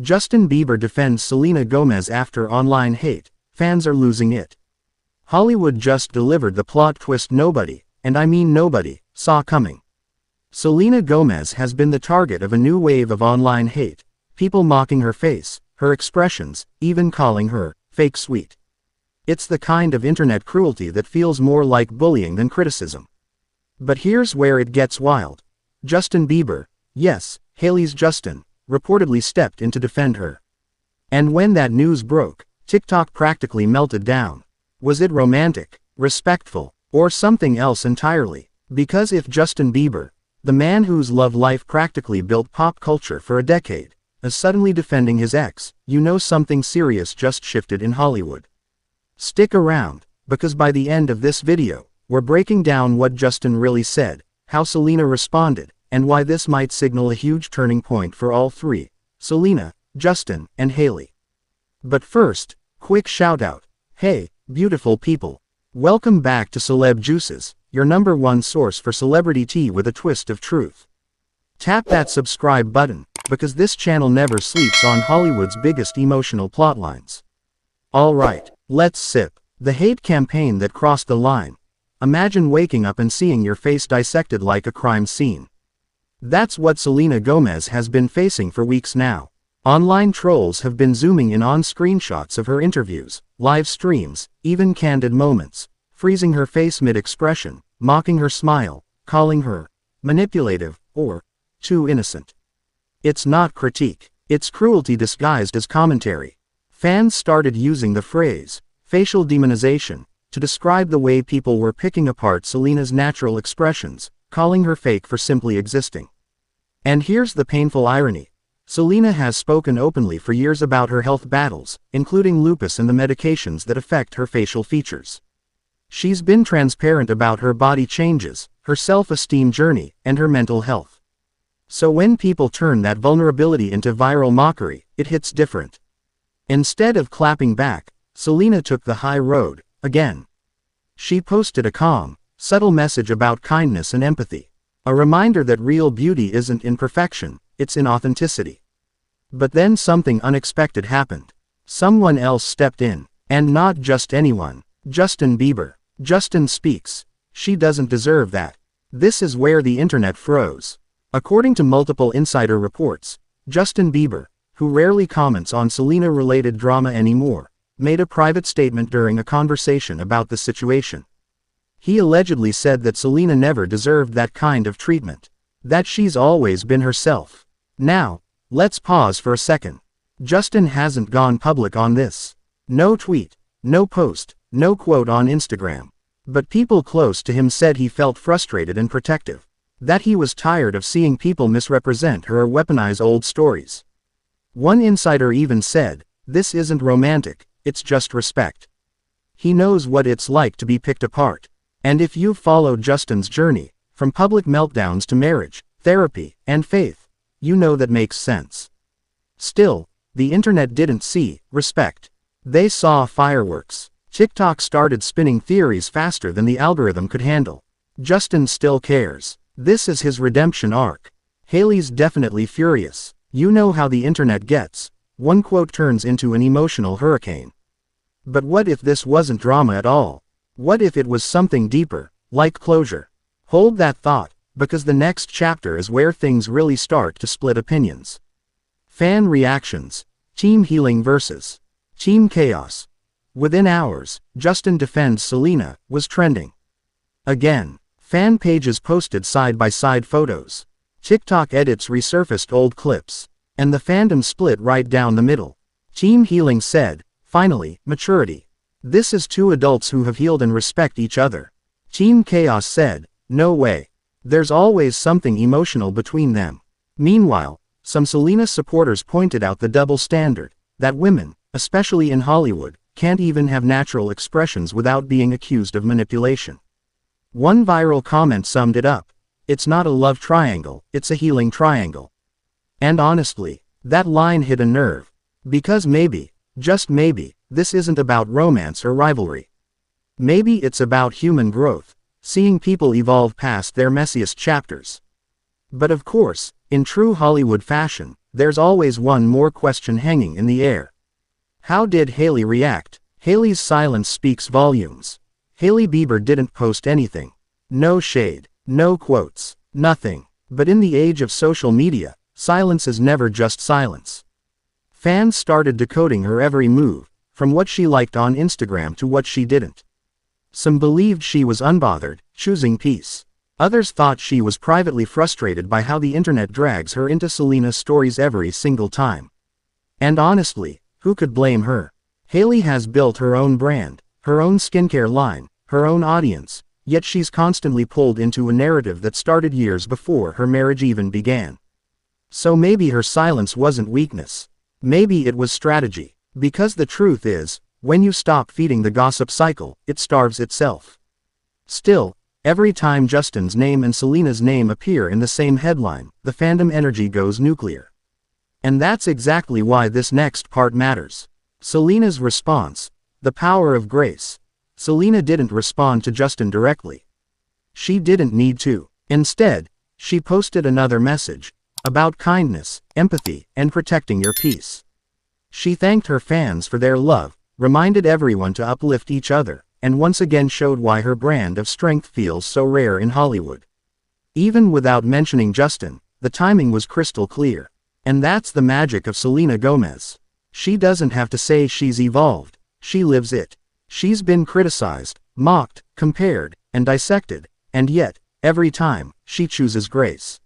Justin Bieber defends Selena Gomez after online hate. Fans are losing it. Hollywood just delivered the plot twist nobody, and I mean nobody, saw coming. Selena Gomez has been the target of a new wave of online hate, people mocking her face, her expressions, even calling her fake sweet. It's the kind of internet cruelty that feels more like bullying than criticism. But here's where it gets wild. Justin Bieber, yes, Hailey's Justin, reportedly stepped in to defend her. And when that news broke, TikTok practically melted down. Was it romantic, respectful, or something else entirely? Because if Justin Bieber, the man whose love life practically built pop culture for a decade, is suddenly defending his ex, you know something serious just shifted in Hollywood. Stick around, because by the end of this video, we're breaking down what Justin really said, how Selena responded, and why this might signal a huge turning point for all three, Selena, Justin, and Hailey. But first, quick shout out. Hey, beautiful people. Welcome back to Celeb Juices, your #1 source for celebrity tea with a twist of truth. Tap that subscribe button, because this channel never sleeps on Hollywood's biggest emotional plotlines. Alright, let's sip. The hate campaign that crossed the line. Imagine waking up and seeing your face dissected like a crime scene. That's what Selena Gomez has been facing for weeks now. Online trolls have been zooming in on screenshots of her interviews, live streams, even candid moments, freezing her face mid-expression, mocking her smile, calling her manipulative or too innocent. It's not critique, it's cruelty disguised as commentary. Fans started using the phrase facial demonization to describe the way people were picking apart Selena's natural expressions, calling her fake for simply existing. And here's the painful irony. Selena has spoken openly for years about her health battles, including lupus and the medications that affect her facial features. She's been transparent about her body changes, her self-esteem journey, and her mental health. So when people turn that vulnerability into viral mockery, it hits different. Instead of clapping back, Selena took the high road, again. She posted a calm, subtle message about kindness and empathy. A reminder that real beauty isn't in perfection, it's in authenticity. But then something unexpected happened. Someone else stepped in, and not just anyone, Justin Bieber. Justin speaks. She doesn't deserve that. This is where the internet froze. According to multiple insider reports, Justin Bieber, who rarely comments on Selena-related drama anymore, made a private statement during a conversation about the situation. He allegedly said that Selena never deserved that kind of treatment, that she's always been herself. Now, let's pause for a second. Justin hasn't gone public on this. No tweet, no post, no quote on Instagram. But people close to him said he felt frustrated and protective, that he was tired of seeing people misrepresent her or weaponize old stories. One insider even said, "This isn't romantic, it's just respect." He knows what it's like to be picked apart. And if you've followed Justin's journey, from public meltdowns to marriage, therapy, and faith, you know that makes sense. Still, the internet didn't see respect. They saw fireworks. TikTok started spinning theories faster than the algorithm could handle. Justin still cares. This is his redemption arc. Hailey's definitely furious. You know how the internet gets. One quote turns into an emotional hurricane. But what if this wasn't drama at all? What if it was something deeper, like closure? Hold that thought, because the next chapter is where things really start to split opinions. Fan reactions. Team healing versus Team chaos. Within hours, Justin defends Selena was trending. Again, fan pages posted side-by-side photos. TikTok edits resurfaced old clips. And the fandom split right down the middle. Team healing said, finally, maturity. This is two adults who have healed and respect each other. Team chaos said, no way. There's always something emotional between them. Meanwhile, some Selena supporters pointed out the double standard, that women, especially in Hollywood, can't even have natural expressions without being accused of manipulation. One viral comment summed it up. It's not a love triangle, it's a healing triangle. And honestly, that line hit a nerve. Because maybe, just maybe, this isn't about romance or rivalry. Maybe it's about human growth, seeing people evolve past their messiest chapters. But of course, in true Hollywood fashion, there's always one more question hanging in the air. How did Hailey react? Hailey's silence speaks volumes. Hailey Bieber didn't post anything. No shade, no quotes, nothing. But in the age of social media, silence is never just silence. Fans started decoding her every move, from what she liked on Instagram to what she didn't. Some believed she was unbothered, choosing peace. Others thought she was privately frustrated by how the internet drags her into Selena's stories every single time. And honestly, who could blame her? Hailey has built her own brand, her own skincare line, her own audience, yet she's constantly pulled into a narrative that started years before her marriage even began. So maybe her silence wasn't weakness. Maybe it was strategy. Because the truth is, when you stop feeding the gossip cycle, it starves itself. Still, every time Justin's name and Selena's name appear in the same headline, the fandom energy goes nuclear. And that's exactly why this next part matters. Selena's response. The power of grace. Selena didn't respond to Justin directly. She didn't need to. Instead, she posted another message about kindness, empathy, and protecting your peace. She thanked her fans for their love, reminded everyone to uplift each other, and once again showed why her brand of strength feels so rare in Hollywood. Even without mentioning Justin, the timing was crystal clear. And that's the magic of Selena Gomez. She doesn't have to say she's evolved, she lives it. She's been criticized, mocked, compared, and dissected, and yet, every time, she chooses grace.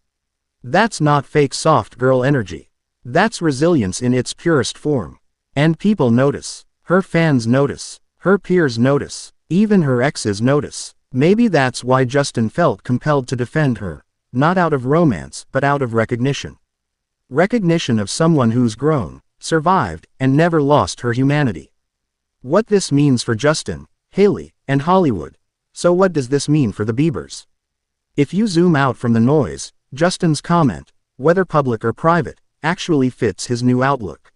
That's not fake soft girl energy. That's resilience in its purest form. And people notice. Her fans notice. Her peers notice. Even her exes notice. Maybe that's why Justin felt compelled to defend her. Not out of romance, but out of recognition. Recognition of someone who's grown, survived, and never lost her humanity. What this means for Justin, Hailey, and Hollywood. So what does this mean for the Biebers? If you zoom out from the noise, Justin's comment, whether public or private, actually fits his new outlook.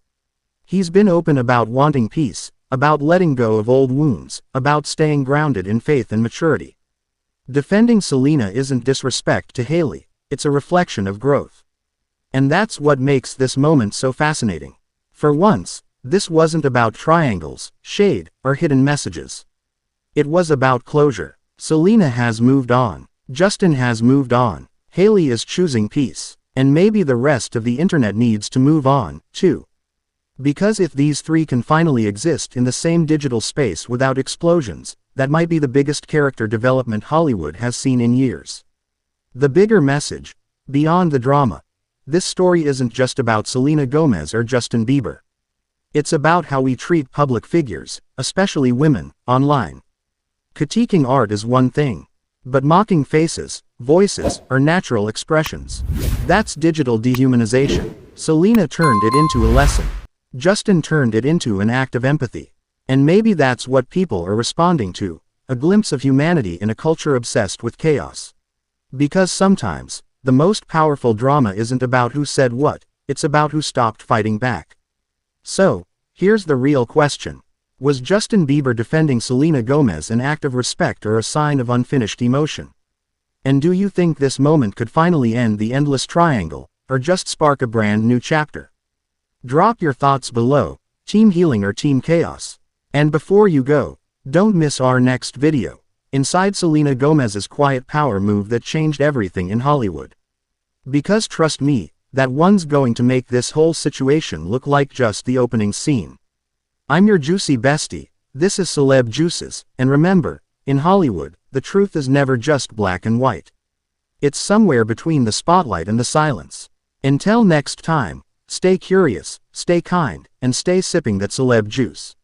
He's been open about wanting peace, about letting go of old wounds, about staying grounded in faith and maturity. Defending Selena isn't disrespect to Hailey, it's a reflection of growth. And that's what makes this moment so fascinating. For once, this wasn't about triangles, shade, or hidden messages. It was about closure. Selena has moved on. Justin has moved on. Hailey is choosing peace. And maybe the rest of the internet needs to move on, too. Because if these three can finally exist in the same digital space without explosions, that might be the biggest character development Hollywood has seen in years. The bigger message, beyond the drama. This story isn't just about Selena Gomez or Justin Bieber. It's about how we treat public figures, especially women, online. Critiquing art is one thing. But mocking faces, voices, or natural expressions. That's digital dehumanization. Selena turned it into a lesson. Justin turned it into an act of empathy. And maybe that's what people are responding to, a glimpse of humanity in a culture obsessed with chaos. Because sometimes, the most powerful drama isn't about who said what, it's about who stopped fighting back. So, here's the real question. Was Justin Bieber defending Selena Gomez an act of respect or a sign of unfinished emotion? And do you think this moment could finally end the endless triangle, or just spark a brand new chapter? Drop your thoughts below, Team Healing or Team Chaos. And before you go, don't miss our next video. Inside Selena Gomez's quiet power move that changed everything in Hollywood. Because trust me, that one's going to make this whole situation look like just the opening scene. I'm your juicy bestie, this is Celeb Juices, and remember, in Hollywood, the truth is never just black and white. It's somewhere between the spotlight and the silence. Until next time, stay curious, stay kind, and stay sipping that celeb juice.